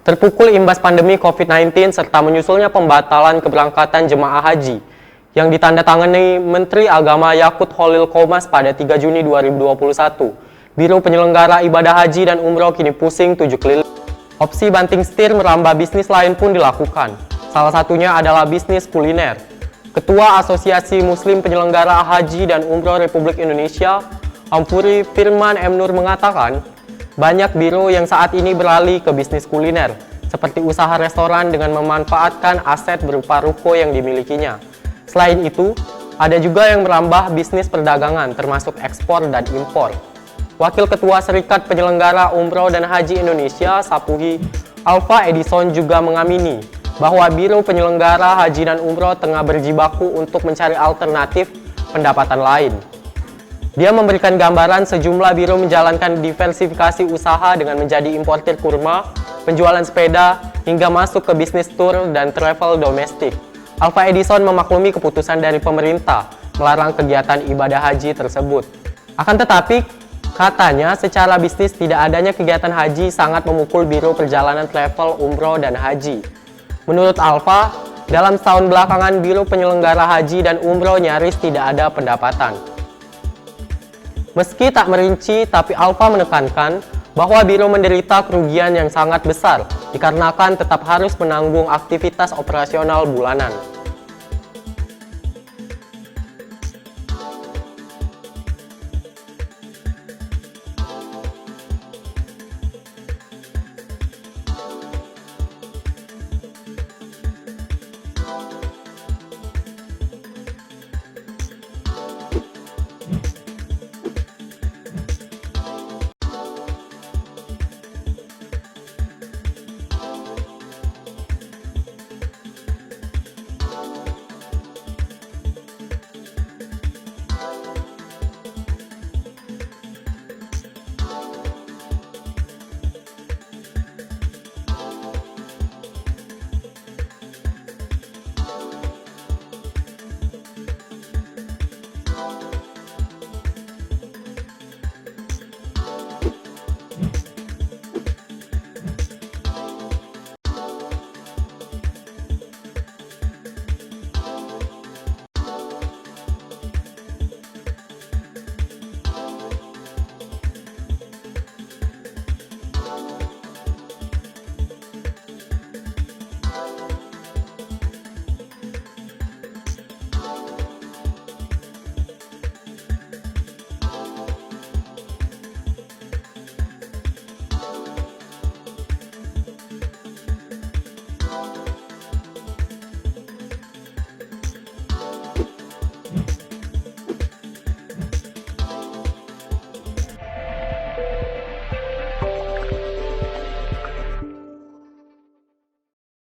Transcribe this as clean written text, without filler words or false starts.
terpukul imbas pandemi COVID-19 serta menyusulnya pembatalan keberangkatan jemaah haji yang ditandatangani Menteri Agama Yakut Khalil Qomas pada 3 Juni 2021. Biro Penyelenggara Ibadah Haji dan Umroh kini pusing 7 keliling. Opsi banting setir merambah bisnis lain pun dilakukan. Salah satunya adalah bisnis kuliner. Ketua Asosiasi Muslim Penyelenggara Haji dan Umroh Republik Indonesia, Ampuri Firman M. Nur mengatakan, banyak biro yang saat ini beralih ke bisnis kuliner, seperti usaha restoran dengan memanfaatkan aset berupa ruko yang dimilikinya. Selain itu, ada juga yang merambah bisnis perdagangan, termasuk ekspor dan impor. Wakil Ketua Serikat Penyelenggara Umroh dan Haji Indonesia, Sapuhi Alfa Edison juga mengamini bahwa biro penyelenggara haji dan umroh tengah berjibaku untuk mencari alternatif pendapatan lain. Dia memberikan gambaran sejumlah biro menjalankan diversifikasi usaha dengan menjadi importir kurma, penjualan sepeda, hingga masuk ke bisnis tour dan travel domestik. Alfa Edison memaklumi keputusan dari pemerintah melarang kegiatan ibadah haji tersebut. Akan tetapi, katanya secara bisnis tidak adanya kegiatan haji sangat memukul biro perjalanan travel, umroh, dan haji. Menurut Alfa, dalam setahun belakangan biro penyelenggara haji dan umroh nyaris tidak ada pendapatan. Meski tak merinci, tapi Alfa menekankan bahwa biro menderita kerugian yang sangat besar dikarenakan tetap harus menanggung aktivitas operasional bulanan.